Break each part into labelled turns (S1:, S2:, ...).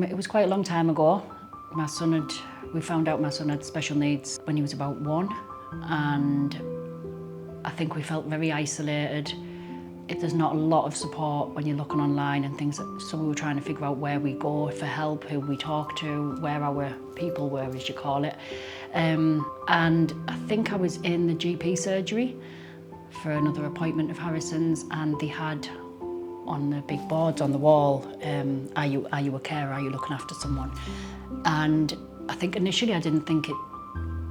S1: It was quite a long time ago. We found out my son had special needs when he was about 1, and I think we felt very isolated. There's not a lot of support when you're looking online and things, so we were trying to figure out where we go for help, who we talk to, where our people were, as you call it. And I think I was in the GP surgery for another appointment of Harrison's, and they had on the big boards on the wall, are you a carer, are you looking after someone? And I think initially I didn't think it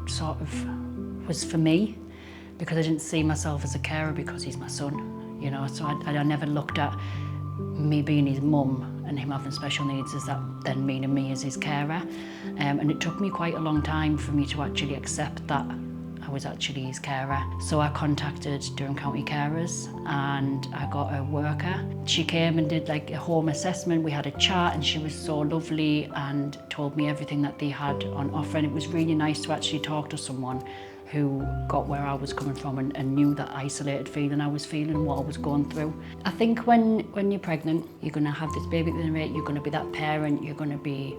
S1: sort of was for me, because I didn't see myself as a carer because he's my son, you know, so I never looked at me being his mum and him having special needs as that then meaning me as his carer. And it took me quite a long time for me to actually accept that I was actually his carer. So I contacted Durham County Carers and I got a worker. She came and did like a home assessment. We had a chat and she was so lovely and told me everything that they had on offer. And it was really nice to actually talk to someone who got where I was coming from and knew that isolated feeling I was feeling and what I was going through. I think when you're pregnant, you're going to have this baby at the rate, you're going to be that parent, you're going to be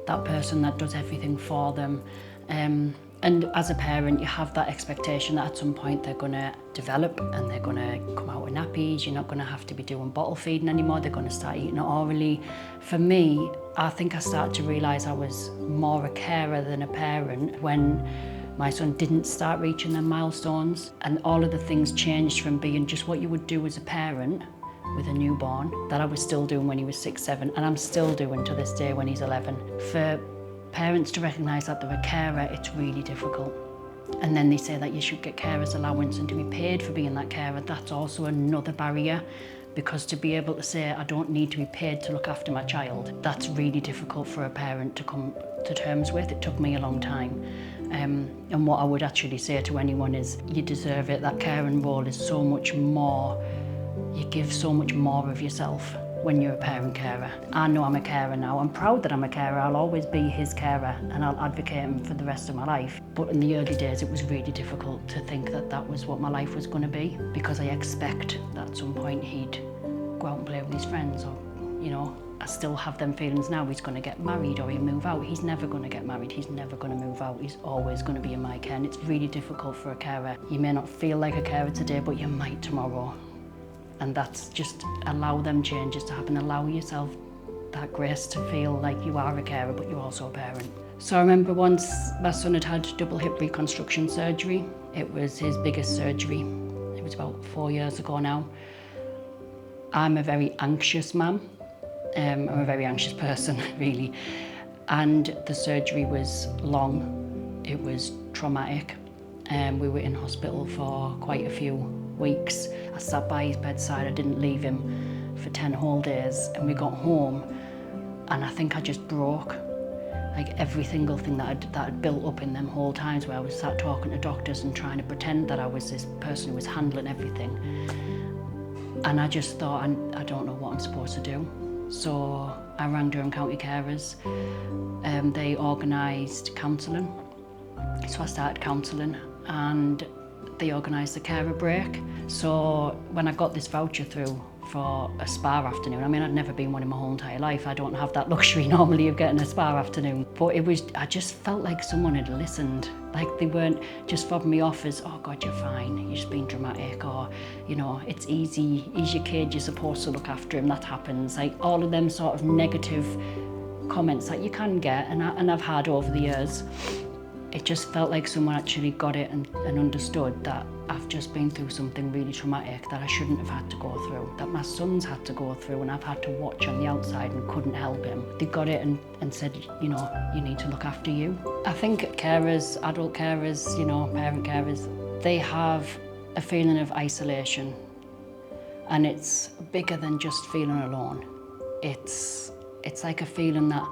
S1: that person that does everything for them. And as a parent, you have that expectation that at some point they're going to develop and they're going to come out with nappies. You're not going to have to be doing bottle feeding anymore. They're going to start eating it orally. For me, I think I started to realise I was more a carer than a parent when my son didn't start reaching their milestones, and all of the things changed from being just what you would do as a parent with a newborn that I was still doing when he was 6, 7, and I'm still doing to this day when he's 11. For parents to recognise that they're a carer, it's really difficult. And then they say that you should get carers allowance and to be paid for being that carer. That's also another barrier, because to be able to say I don't need to be paid to look after my child, that's really difficult for a parent to come to terms with. It took me a long time. And what I would actually say to anyone is you deserve it. That caring role is so much more, you give so much more of yourself when you're a parent carer. I know I'm a carer now. I'm proud that I'm a carer. I'll always be his carer and I'll advocate him for the rest of my life. But in the early days, it was really difficult to think that that was what my life was going to be, because I expect that at some point he'd go out and play with his friends, or, you know, I still have them feelings now. He's going to get married or he'll move out. He's never going to get married. He's never going to move out. He's always going to be in my care. And it's really difficult for a carer. You may not feel like a carer today, but you might tomorrow. And that's just allow them changes to happen. Allow yourself that grace to feel like you are a carer, but you're also a parent. So I remember once my son had double hip reconstruction surgery. It was his biggest surgery. It was about 4 years ago now. I'm a very anxious mum. I'm a very anxious person, really. And the surgery was long. It was traumatic. We were in hospital for quite a few weeks. I sat by his bedside. I didn't leave him for 10 whole days. And we got home and I think I just broke. Like every single thing that had built up in them whole times where I was sat talking to doctors and trying to pretend that I was this person who was handling everything. And I just thought, I don't know what I'm supposed to do. So I rang Durham County Carers. They organised counselling. So I started counselling and they organised the carer break. So when I got this voucher through for a spa afternoon, I mean, I'd never been one in my whole entire life. I don't have that luxury normally of getting a spa afternoon. But I just felt like someone had listened. Like they weren't just fobbing me off as, oh God, you're fine, you're just being dramatic, or, you know, it's easy, he's your kid, you're supposed to look after him, that happens. Like all of them sort of negative comments that you can get and I've had over the years. It just felt like someone actually got it and understood that I've just been through something really traumatic that I shouldn't have had to go through, that my son's had to go through and I've had to watch on the outside and couldn't help him. They got it and said, you know, you need to look after you. I think carers, adult carers, you know, parent carers, they have a feeling of isolation, and it's bigger than just feeling alone. It's like a feeling that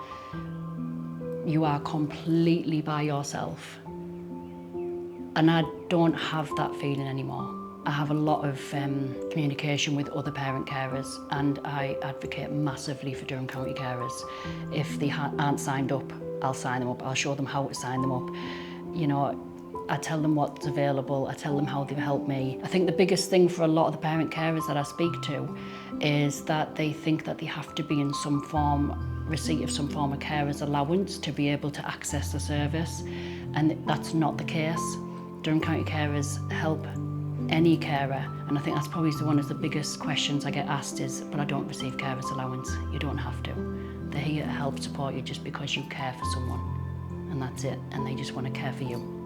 S1: you are completely by yourself. And I don't have that feeling anymore. I have a lot of communication with other parent carers, and I advocate massively for Durham County Carers. If they aren't signed up, I'll sign them up. I'll show them how to sign them up. You know, I tell them what's available. I tell them how they've helped me. I think the biggest thing for a lot of the parent carers that I speak to is that they think that they have to be in some form receipt of some form of carer's allowance to be able to access the service, and that's not the case. Durham County Carers help any carer, and I think that's probably one of the biggest questions I get asked is, but I don't receive carer's allowance. You don't have to. They're here to help support you just because you care for someone, and that's it, and they just want to care for you.